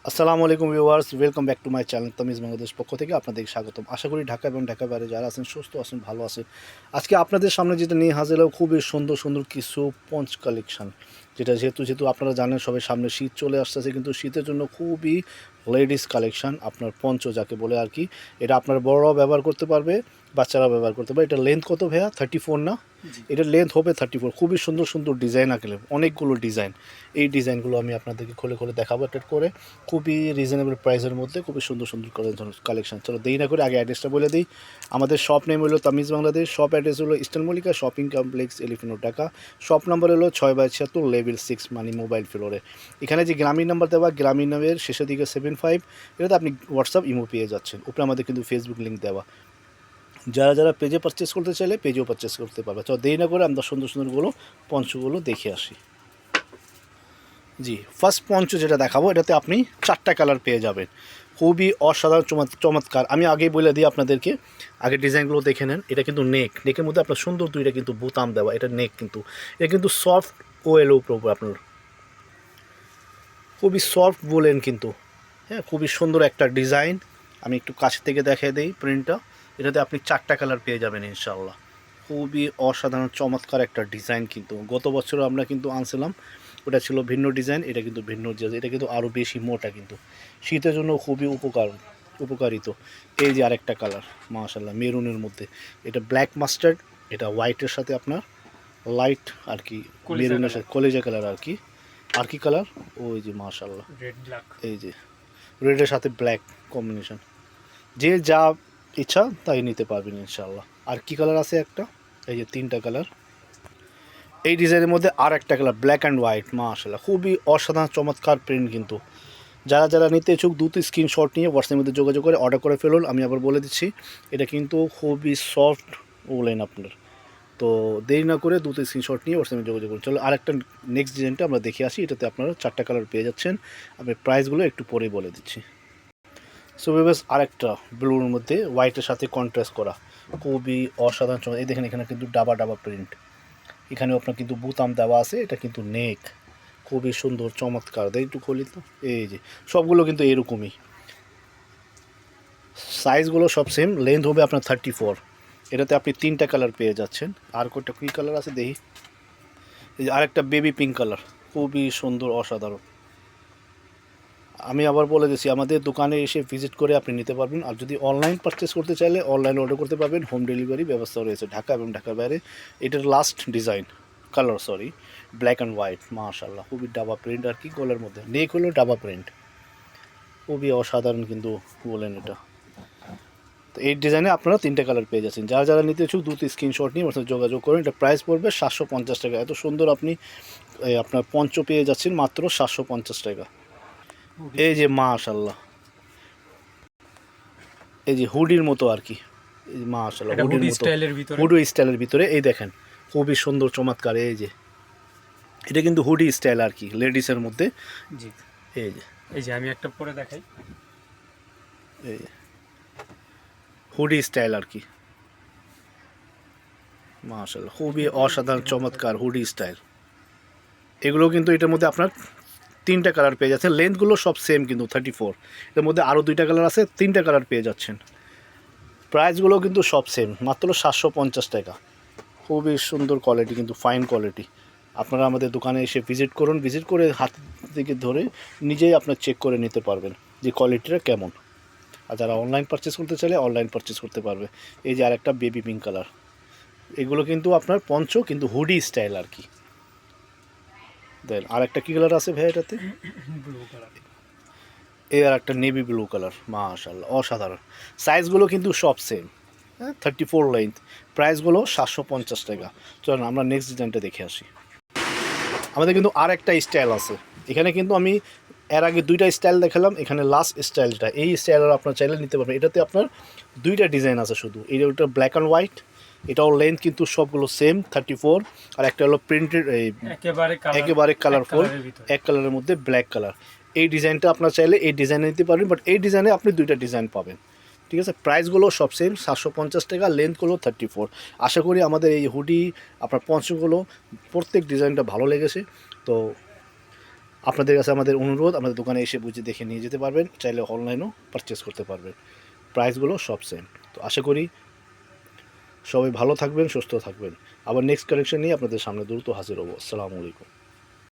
আসসালামু আলাইকুম viewers, welcome back to my channel Tamij Bangladesh পক্ষ থেকে আপনাদেরকে স্বাগতম। আশা করি ঢাকা এবং ঢাকার বাইরে যারা আছেন সুস্থ আছেন, ভালো আছেন। আজকে আপনাদের সামনে যেটা নিয়ে হাজির হলাম খুবই সুন্দর সুন্দর কিছু পঞ্চ কালেকশন, যেটা যেহেতু আপনারা জানেন সবাই সামনে শীত চলে আসতেছে, কিন্তু শীতের জন্য খুবই লেডিস কালেকশন, আপনার পঞ্চ যাকে বলে আর কি। এটা আপনার বড়রাও ব্যবহার করতে পারবে, বাচ্চারাও ব্যবহার করতে পারবে। এটা লেন্থ কত ভাইয়া? 34 না? এটার লেন্থ হবে 34। খুবই সুন্দর সুন্দর ডিজাইন আঁকলে, অনেকগুলো ডিজাইন। এই ডিজাইনগুলো আমি আপনাদেরকে খুলে খুলে দেখাবো একটা করে, খুবই রিজনেবল প্রাইসের মধ্যে খুবই সুন্দর সুন্দর কালেকশন। চলো দেরি না করে আগে অ্যাড্রেসটা বলে দিই। আমাদের শপ নেম হলো তামিজ বাংলাদেশ, শপ অ্যাড্রেস হলো eastern Mallika shopping complex, elephant road, Dhaka. Shop number হলো 6/76 লেভেল 6 মানে মোবাইল ফ্লোরে। এখানে যে গ্রামীণ নাম্বার দেওয়া, গ্রামীণ নামের শেষের দিকে 75, এটাতে আপনি হোয়াটসঅ্যাপ ইমো পেয়ে যাচ্ছেন। উপরে আমাদের কিন্তু ফেসবুক লিঙ্ক দেওয়া, যারা যারা পেজে পারচেস করতে চাইলে পেজেও পারচেস করতে পারবে। তো দেরি না করে আমরা সুন্দর সুন্দরগুলো পঞ্চগুলো দেখে আসি। জি, ফার্স্ট পঞ্চ যেটা দেখাবো, এটাতে আপনি 4টা কালার পেয়ে যাবেন, খুবই অসাধারণ চমৎকার। আমি আগেই বলে দিই আপনাদেরকে, আগে ডিজাইনগুলো দেখে নেন। এটা কিন্তু নেকের মধ্যে আপনার সুন্দর দুইটা কিন্তু বোতাম দেওয়া। এটা নেক কিন্তু, এটা কিন্তু সফট ওয়েল উপর আপনার, খুবই সফট বলেন কিন্তু, হ্যাঁ খুবই সুন্দর একটা ডিজাইন। আমি একটু কাছে থেকে দেখিয়ে দিই প্রিন্টটা। এটাতে আপনি 4টা কালার পেয়ে যাবেন ইনশাআল্লাহ। খুবই অসাধারণ চমৎকার একটা ডিজাইন। কিন্তু গত বছরও আমরা কিন্তু আনছিলাম, ওটা ছিল ভিন্ন ডিজাইন, এটা কিন্তু ভিন্ন ডিজাইন। এটা কিন্তু আরও বেশি মোটা, কিন্তু শীতের জন্য খুবই উপকারিত। এই যে আরেকটা কালার, মাশাআল্লাহ, মেরুনের মধ্যে। এটা ব্ল্যাক মাস্টার্ড, এটা হোয়াইটের সাথে আপনার লাইট আর কি, মেরুনের সাথে কলেজা কালার আর কি। আর কি কালার? ওই যে মাশাআল্লাহ, রেড ব্ল্যাক। এই যে রেডের সাথে ব্ল্যাক কম্বিনেশন। যে যা ইচ্ছা তাই নিতে পারবেন ইনশাআল্লাহ। আর কি কালার আছে? একটা, এই যে 3টা কালার। এই ডিজাইনের মধ্যে আর একটা কালার ব্ল্যাক অ্যান্ড হোয়াইট, মাশাআল্লাহ, খুবই অসাধারণ চমৎকার প্রিন্ট। কিন্তু যারা যারা নিতে ইচ্ছুক দ্রুত স্ক্রিনশট নিয়ে হোয়াটসঅ্যাপের মধ্যে যোগাযোগ করে অর্ডার করে ফেলুন। আমি আবার বলে দিচ্ছি, এটা কিন্তু খুবই সফট উলেন আপনার। তো দেরি না করে দ্রুত স্ক্রিনশট নিয়ে হোয়াটসঅ্যাপে যোগাযোগ করুন। চলো আরেকটা নেক্সট ডিজাইনটা আমরা দেখে আসি। এটাতে আপনারা 4টা কালার পেয়ে যাচ্ছেন। আমি প্রাইসগুলো একটু পরেই বলে দিচ্ছি। সো বেবাস আরেকটা ব্লুর মধ্যে হোয়াইটের সাথে কন্ট্রাস্ট করা, খুবই অসাধারণ চমৎকার। এই দেখেন, এখানে কিন্তু ডাবা ডাবা প্রিন্ট, এখানেও আপনার কিন্তু বোতাম দেওয়া আছে। এটা কিন্তু নেক, খুবই সুন্দর চমৎকার। দেয় একটু খুলি তো, এই যে সবগুলো কিন্তু এরকমই, সাইজগুলো সব সেম। লেন্থ হবে আপনার 34। এটাতে আপনি 3টা কালার পেয়ে যাচ্ছেন। আর কয়টা কী কালার আছে দেখি। এই যে আরেকটা বেবি পিঙ্ক কালার, খুবই সুন্দর অসাধারণ। আমি আবার বলে দিচ্ছি, আমাদের দোকানে এসে ভিজিট করে আপনি নিতে পারবেন। আর যদি অনলাইন পারচেস করতে চাইলে অনলাইনে অর্ডার করতে পারবেন, হোম ডেলিভারি ব্যবস্থা রয়েছে ঢাকা এবং ঢাকার বাইরে। এটার last design colour, sorry, black and white, মাশাআল্লাহ, খুবই ডাবা প্রিন্ট আর কি। গলার মধ্যে নেক হলো ডাবা প্রিন্ট, খুবই অসাধারণ কিন্তু বলেন এটা। তো এই ডিজাইনে আপনারা 3টা কালার পেয়ে যাচ্ছেন। যারা যারা নিতে ইচ্ছুক দ্রুত স্ক্রিনশট নিয়ে আমার সাথে যোগাযোগ করুন। এটা প্রাইস পড়বে 750 টাকা। এত সুন্দর আপনি আপনার পঞ্চ পেয়ে যাচ্ছেন মাত্র 750 টাকা। এই যে মাশাআল্লাহ, এই যে হুডির মতো আর কি, এই যে মাশাআল্লাহ হুডির হুডি মতো, স্টাইলের ভিতরে। হুডি স্টাইলের ভিতরে। এই দেখেন, খুবই সুন্দর চমৎকার। এই যে এটা কিন্তু হুডি স্টাইল আর কি, লেডিসের মধ্যে। জি, এই যে, এই যে আমি একটা পরে দেখাই। এই যে হুডি স্টাইল আর কি, মাশাআল্লাহ, খুবই অসাধারণ চমৎকার হুডি স্টাইল। এগুলো কিন্তু এটার মধ্যে আপনার 3টা কালার পেয়ে যাচ্ছেন। লেন্থগুলো সব সেম কিন্তু 34। এর মধ্যে আরও 2টা কালার আছে, 3টা কালার পেয়ে যাচ্ছেন। প্রাইসগুলো কিন্তু সব সেম, মাত্র 750 টাকা। খুবই সুন্দর কোয়ালিটি, কিন্তু ফাইন কোয়ালিটি। আপনারা আমাদের দোকানে এসে ভিজিট করুন, ভিজিট করে হাত থেকে ধরে নিজেই আপনার চেক করে নিতে পারবেন যে কোয়ালিটিটা কেমন। আর যারা অনলাইন পারচেস করতে চাইলে অনলাইন পারচেস করতে পারবে। এই যে আরেকটা বেবি পিঙ্ক কালার, এগুলো কিন্তু আপনার পঞ্চ, কিন্তু হুডি স্টাইল আর কি। দেন আরেকটা কী কালার আছে ভাই এটাতে? Blue colour. এই আর একটা নেভি ব্লু কালার, মাশাআল্লাহ, অসাধারণ। সাইজগুলো কিন্তু সব সেম, হ্যাঁ 34 লেন্থ। প্রাইসগুলো 750 টাকা। চলুন আমরা নেক্সট ডিজাইনটা দেখে আসি। আমাদের কিন্তু আর একটা স্টাইল আছে এখানে, কিন্তু আমি এর আগে 2টা স্টাইল দেখালাম, এখানে লাস্ট স্টাইলটা, এই স্টাইলের আপনার চাইলে নিতে পারবেন। এটাতে আপনার 2টা ডিজাইন আছে শুধু। ওটা ব্ল্যাক অ্যান্ড হোয়াইট, এটাও লেন্থ কিন্তু সবগুলো সেম 34। আর একটা হলো প্রিন্টেড, এই একেবারে কালারফুল, এক কালারের মধ্যে ব্ল্যাক কালার। এই ডিজাইনটা আপনার চাইলে এই ডিজাইনে নিতে পারবেন, বাট এই ডিজাইনে আপনি 2টা ডিজাইন পাবেন। ঠিক আছে, প্রাইসগুলো সব সেম 750 টাকা, লেন্থগুলো 34। আশা করি আমাদের এই হুডি আপনার পঞ্চগুলো প্রত্যেক ডিজাইনটা ভালো লেগেছে। তো আপনাদের কাছে আমাদের অনুরোধ, আমাদের দোকানে এসে বুঝে দেখে নিয়ে যেতে পারবেন, চাইলে অনলাইনেও পারচেস করতে পারবেন। প্রাইসগুলো সব সেম। তো আশা করি সবাই ভালো থাকবেন, সুস্থ থাকবেন। আবার নেক্সট কালেকশন নিয়ে আপনাদের সামনে দ্রুত হাজির হবো। আসসালামু আলাইকুম।